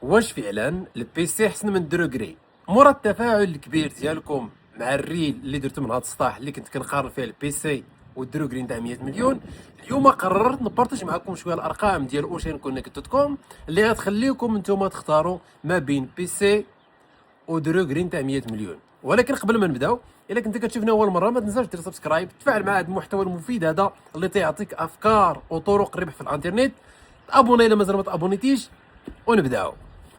واش فعلا البيسي احسن من الدروغري؟ مورا التفاعل الكبير ديالكم مع الريل اللي درتو من هاد السطاح اللي كنت كنقارن فيه البيسي والدروغري نتاع 100 مليون. اليوم قررت نبارطاج معكم شويه الارقام ديال اوشين كونيكت دوت كوم اللي غتخليكم نتوما تختاروا ما بين بيسي ودروغري نتاع 100 مليون. ولكن قبل ما نبداو، الا كنت كتشوفنا اول مره ما تنساش دير سبسكرايب، تفاعل مع هذا المحتوى المفيد هذا اللي تيعطيك افكار وطرق ربح في الانترنت. تابوني الا مازال ما تابونيتيش ونبداو.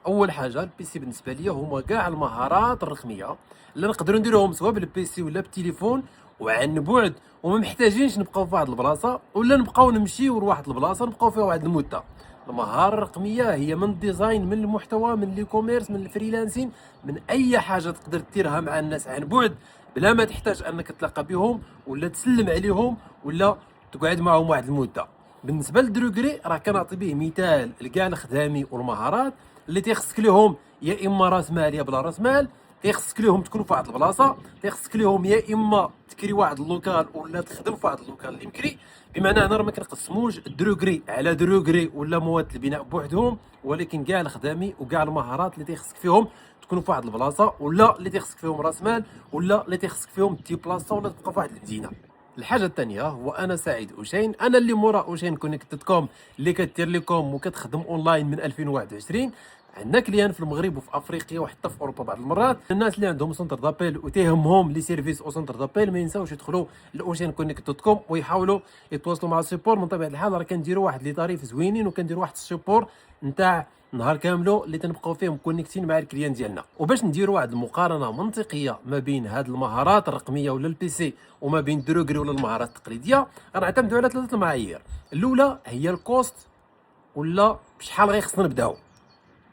اول حاجه البيسي بالنسبه لي هما كاع المهارات الرقميه اللي نقدروا نديروهم سواء بالبيسي ولا بالتليفون وعن بعد، وما محتاجينش نبقاو في واحد البلاصه ولا نبقاو نمشيو لواحد البلاصه نبقاو فيها واحد المده. المهاره الرقميه هي من الديزاين، من المحتوى، من لي كوميرس، من الفريلانسين، من اي حاجه تقدر ديرها مع الناس عن بعد بلا ما تحتاج انك تلاقى بهم ولا تسلم عليهم ولا تقعد معهم واحد المده. بالنسبه للدروغري راه كنعطي به مثال لكاع الخدامي والمهارات اللي تيخصك ليهم يا اما راس مال يا بلا راس مال، تيخصك ليهم تكون في واحد البلاصه، تيخصك ليهم يا اما تكري واحد اللوكال ولا تخدم في واحد اللوكال اللي مكري. بمعنى هنا راه ما كنقسموش الدروغري على دروغري ولا مواد البناء بوحدهم، ولكن كاع الخدامي وكاع المهارات اللي تيخصك فيهم تكونوا في واحد البلاصه، ولا اللي تيخصك فيهم راس مال، ولا اللي تيخصك فيهم بلاصه ولا تبقى في واحد المدينه. الحاجه الثانيه هو انا سعيد اوشين، انا اللي مورا اوشين كونيكت كوم اللي كدير لكم وكتخدم اونلاين من 2021. عندنا كليان في المغرب وفي افريقيا وحتى في اوروبا. بعض المرات الناس اللي عندهم سنتر دابيل وتيهمهم لي سيرفيس او سنتر دابيل ما ينساوش يدخلوا لاوشين كونيكت دوت كوم ويحاولوا يتواصلوا مع السيبور. من طبيعه الحال راه كنديروا واحد لي طريف زوينين وكنديروا واحد السيبور نتاع نهار كاملو اللي تنبقاو فيه مكونيكتين مع الكليان ديالنا. وباش نديروا واحد المقارنه منطقيه ما بين هاد المهارات الرقميه ولا البيسي وما بين الدروغري ولا المهارات التقليديه، غنعتمدوا على ثلاثه المعايير. الاولى هي الكوست، ولا بشحال غيخصنا نبداو،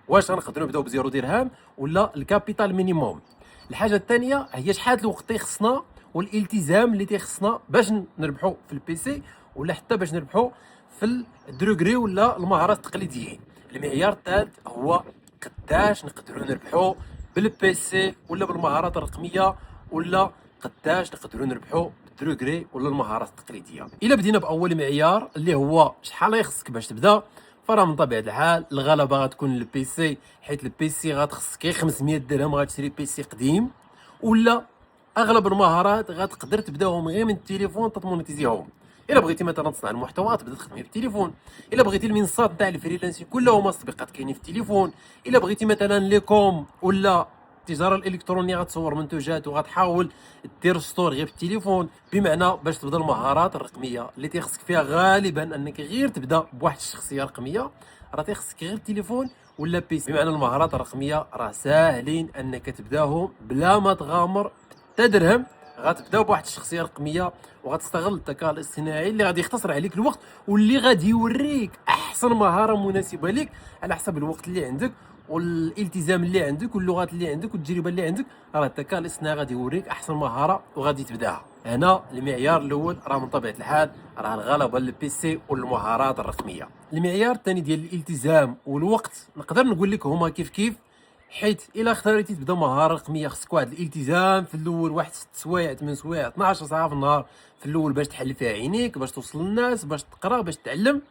واش غنقدروا نبداو بزيرو درهم ولا الكابيتال مينيموم. الحاجه الثانيه هي شحال الوقت تيخصنا والالتزام اللي تيخصنا باش نربحوا في البيسي ولا حتى باش نربحوا في الدروغري ولا المهارات التقليديين. المعيار الثالث هو قداش نقدروا نربحوا بالبيسي ولا بالمهارات الرقميه، ولا قداش نقدروا نربحوا بالدروغري ولا المهارات التقليديه. الا بدينا باول معيار اللي هو شحال يخصك باش تبدا، فراه من طبيعه الحال الغلبه غتكون البيسي، حيت البيسي غتخصك غير 500 درهم غتشري بيسي قديم، ولا اغلب المهارات غتقدر تبداهم غير من التليفون تتمونيتيزيهم. الا بغيتي مثلا تصنع المحتوى تبدا تخدمي بالتليفون، الا بغيتي المنصات تاع الفريلانسي كلهم التطبيقات كاينين في التليفون، الا بغيتي مثلا ليكوم ولا التجاره الالكترونيه غتصور منتوجات وغتحاول دير ستور غير في التليفون. بمعنى باش تبدا المهارات الرقميه اللي تيخصك فيها غالبا انك غير تبدا بواحد الشخصيه رقميه، راه تيخصك غير التليفون ولا بيسي. بمعنى المهارات الرقميه راه ساهلين انك تبداهم بلا ما تغامر حتى درهم. غتبداو بواحد الشخصيه رقميه وغتستغل الذكاء الاصطناعي اللي غادي يختصر عليك الوقت واللي غادي يوريك احسن مهاره مناسبه لك على حسب الوقت اللي عندك والالتزام اللي عندك واللغات اللي عندك والتجربه اللي عندك. راه الذكاء الاصطناعي غادي يوريك احسن مهاره وغادي تبداها. هنا المعيار الاول راه من طبيعه الحال راه الغلبه للبيسي والمهارات الرقميه. المعيار الثاني ديال الالتزام والوقت نقدر نقول لك هما كيف كيف، حيت الا اختاريتي تبدا مهاره رقميه خصك واحد الالتزام في الاول، واحد 6 سوايع 8 سوايع 12 ساعه في النهار في الاول باش تحل فيها عينيك، باش توصل للناس، باش تقرا، باش تعلم.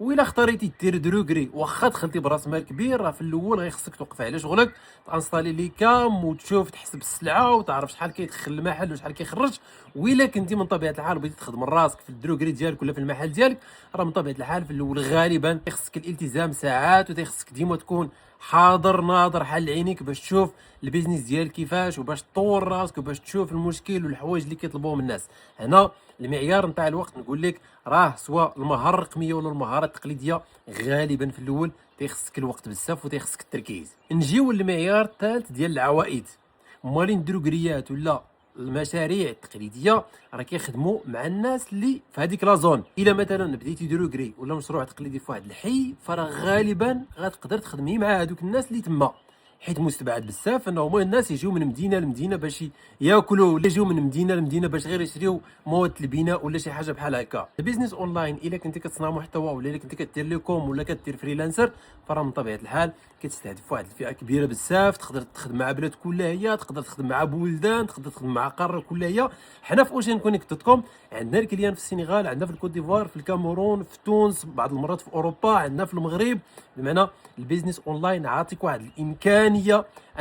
وإلا اختاريتي دير دروغري واخا دخلتي براس مال كبير، راه في الاول غيخصك توقف على شغلك، تانستالي لي كام وتشوف تحسب السلعه وتعرف شحال كيدخل المحل وشحال كيخرج. وإلا كنتي من طبيعه الحال بغيتي تخدم راسك في الدروغري ديالك ولا في المحل ديالك، راه من طبيعه الحال في الاول غالبا تيخصك الالتزام ساعات وتيخصك ديما تكون حاضر ناظر حل عينيك باش تشوف البيزنس ديالك كيفاش وباش تطور راسك وباش تشوف المشكل والحوايج اللي كيطلبوهم الناس. هنا المعيار نتاع الوقت نقول لك راه سواء المهاره الرقميه ولا المهاره التقليديه غالبا في الاول تيخصك الوقت بزاف وتيخصك التركيز. نجيو للمعيار الثالث ديال العوائد. مالين الدروغريات ولا المشاريع التقليديه راه كيخدموا مع الناس اللي في هذيك لا زون. الا مثلا بديتي دروغري ولا مشروع تقليدي في واحد الحي، فراه غالبا غتقدر تخدمي مع هذوك الناس اللي تما. حيت مستبعد بزاف انه هما الناس يجيو من مدينه لمدينه باش ياكلوا، ولا يجيو من مدينه لمدينه باش غير يشريو مواد البناء ولا شي حاجه بحال هكا. البيزنس اونلاين الا كنتي كتصنع محتوى ولا الا كنتي كدير ليكوم ولا كدير فريلانسر، فراه من طبيعه الحال كتستهدف واحد الفئه كبيره بزاف. تقدر تخدم مع بلاد كلها هي، تقدر تخدم مع بلدان، تقدر تخدم مع قاره كلها هي. حنا في اوشين كونيكت دوت كوم عندنا الكليان في السنغال، عندنا في الكوت ديفوار، في الكاميرون، في تونس، بعض المرات في اوروبا، عندنا في المغرب. بمعنى البيزنس اونلاين عاطيك واحد الامكانيه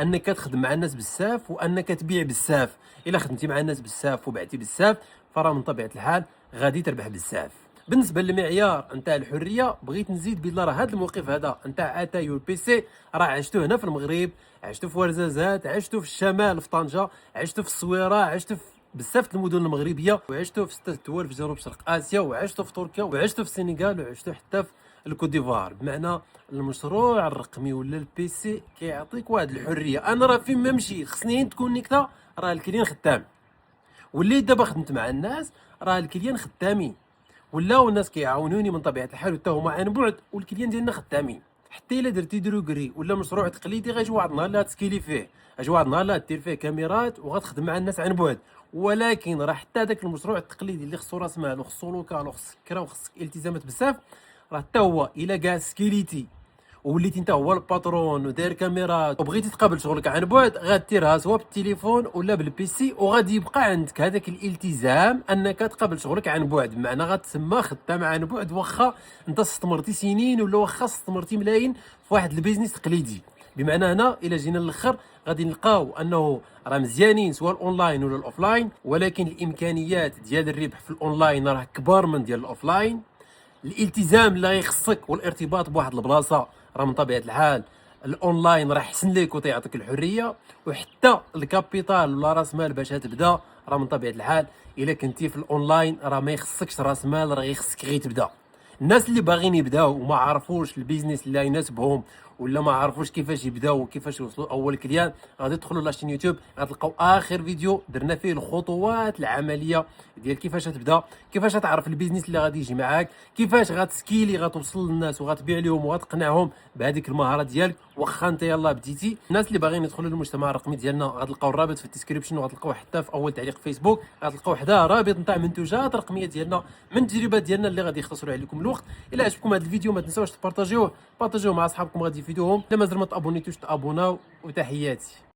انك تخدم مع الناس بزاف وانك تبيع بزاف. الا خدمتي مع الناس بزاف وبعتي بزاف، فراه من طبيعه الحال غادي تربح بزاف. بالنسبه للمعيار نتاع الحريه، بغيت نزيد بلا راه هذا الموقف هذا نتاع اتاي والبي سي راه عشتوه هنا في المغرب، عشتو في ورزازات، عشتو في الشمال في طنجه، عشتو في الصويره، عشتو في بزاف المدن المغربيه، وعشتو في 6 دول في جنوب شرق اسيا، وعشتو في تركيا، وعشتو في السنغال، وعشتو حتى في الكوت ديفوار. بمعنى المشروع الرقمي ولا البي سي كيعطيك واحد الحريه. انا راه فين ما مشيت خصني نكونيكتا، راه الكليان خدام. واللي دابا خدمت مع الناس راه الكليان خدامين، ولاو الناس كيعاونوني من طبيعه الحال حتى هما عن بعد، والكليان ديالنا خدامين. حتى الا درتي دروغري ولا مشروع تقليدي، غيجي واحد النهار اللي غتسكيلي فيه، غيجي واحد النهار اللي غدير فيه كاميرات وغتخدم مع الناس عن بعد. ولكن راه حتى داك المشروع التقليدي اللي خصو راس مال وخصو لوكال وخصك كرا وخصك التزامات بزاف، راه حتى هو الا كاع سكيليتي وليتي انت هو الباترون وداير كاميرات وبغيتي تقابل شغلك عن بعد، غديرها سواء بالتليفون ولا بالبيسي، وغادي يبقى عندك هذاك الالتزام انك تقابل شغلك عن بعد. بمعنى غتسمى خدام عن بعد، واخا انت استثمرتي سنين ولا واخا استثمرتي ملايين في واحد البيزنس تقليدي. بمعنى هنا الا جينا للاخر غادي نلقاو انه راه مزيانين سواء الاونلاين ولا الاوفلاين، ولكن الامكانيات ديال الربح في الاونلاين راه كبار من ديال الاوفلاين. الالتزام اللي غيخصك والارتباط بواحد البلاصه راه من طبيعه الحال الاونلاين راه حسن ليك وتيعطيك الحريه. وحتى الكابيتال ولا راس مال باش تبدا، راه من طبيعه الحال الا كنتي في الاونلاين راه ما يخصكش راس مال، راه يخصك غير تبدا. الناس اللي باغيين يبداو وما عرفوش البيزنس اللي يناسبهم ولا ما عرفوش كيفاش يبداو وكيفاش يوصلوا اول كليان، غادي تدخلوا لاشين يوتيوب غتلقاو اخر فيديو درنا فيه الخطوات العمليه ديال كيفاش تبدا، كيفاش تعرف البيزنس اللي غادي يجي معاك، كيفاش غتسكيلي غتوصل للناس وغتبيع لهم وغتقنعهم بهذيك المهاره ديالك واخا انت يلاه بديتي. الناس اللي باغيين يدخلوا للمجتمع الرقمي ديالنا غتلقاو الرابط في الديسكريبشن، وغتلقاو حتى في اول تعليق فيسبوك غتلقاو حداه رابط نتاع منتوجات رقميه ديالنا من التجربه ديالنا اللي غادي يختصروا عليكم الوقت. الا عجبكم هذا الفيديو ما تنساوش تبارطاجيوه مع اصحابكم غادي يفيدوهم. الا مازال ما تابونيتوش تابوناو، وتحياتي.